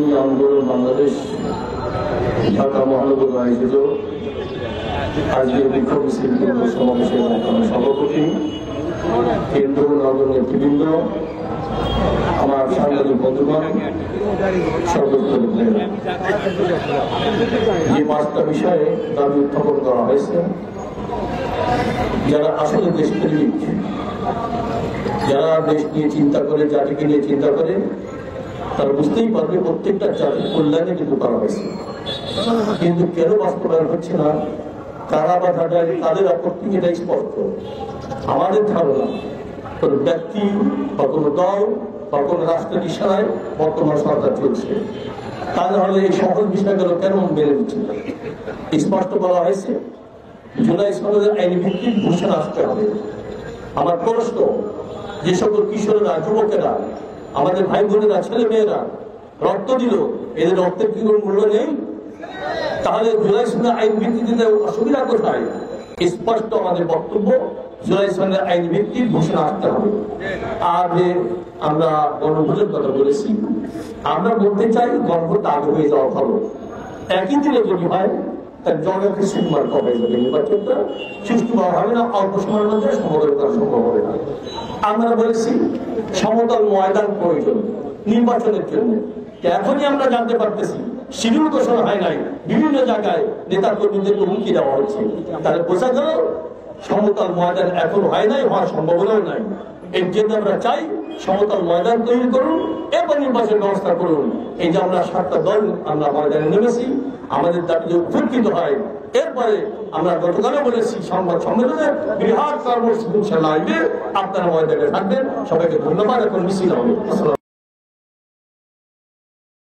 ইসলামী আন্দোলন বাংলাদেশ ঢাকা মহানগর আয়োজিত আজকে বিক্ষোভ সমাবেশের সভাপতি, কেন্দ্র নগর নেতৃবৃন্দ, আমার সাংবাদিক বন্ধুগণ, সর্বস্তরের যে পাঁচটা বিষয়ে দাবি উত্থাপন করা হয়েছে, যারা আসলে দেশপ্রেমিক, যারা দেশ নিয়ে চিন্তা করে, জাতিকে নিয়ে চিন্তা করে, তারা বুঝতেই পারবে প্রত্যেকটা জাতির কল্যাণে কিন্তু করা হয়েছে। কিন্তু কেন বাস্তবায়ন হচ্ছে না, কারা বাধা দেয়, তাদের আপত্তি, এটা স্পষ্ট। আমাদের ধারণা কোন ব্যক্তি বা কোনো দল বা কোনো রাষ্ট্রের ইশারায় বর্তমান সরকার চলছে, তাহলে এই সহজ বিষয়গুলো কেন মেনে নিচ্ছে? স্পষ্ট বলা হয়েছে জুলাই সনদের আইনি ভিত্তিক ঘোষণা আসতে হবে। আমার প্রশ্ন, যে সকল কিশোরেরা, যুবকেরা, আমাদের ভাই বোনেরা, ছেলে মেয়েরা রক্ত দিল, এদের রক্তের কি কোনো মূল্য নেই? তাহলে জুলাই সনদের আইন ভিত্তিতে অসুবিধা কোথায়? স্পষ্ট আমাদের বক্তব্য, জুলাই সনদের আইন ভিত্তিক ঘোষণা আসতে হবে। আর যে আমরা গণভোটের কথা বলেছি, আমরা বলতে চাই গণভোটটা আগে হয়ে যাওয়া ভালো। একই দিনে যদি হয় তার জনকে সিনেমার কবে যাবে, নির্বাচনটা সুষ্ঠুভাবে হবে না, অল্প সময়ের মধ্যে সমাধান করা সম্ভব হবে না। আমরা বলেছি সমতল ময়দান প্রয়োজন নির্বাচনের জন্য। এখনই আমরা জানতে পারতেছি শিডিউল ঘোষণা হয় নাই, বিভিন্ন জায়গায় নেতা কর্মীদেরকে হুমকি দেওয়া হচ্ছে। তাহলে বোঝা গেল সমতল ময়দান এখন হয় নাই, হওয়ার সম্ভাবনাও নাই। এর জন্য আমরা চাই সমতল ময়দান তৈরি করুন, এরপর নির্বাচন ব্যবস্থা করুন। এই যে আমরা 7টা দল আমরা ময়দানে নেমেছি, আমাদের দাবি যে উপেক্ষিত হয়। এরপরে আমরা গতকালও বলেছি সংবাদ সম্মেলনে, বৃহৎ কর্মসূচি আপনারা ময়দানে থাকবেন। সবাইকে ধন্যবাদ। এখন মিছিল হবে।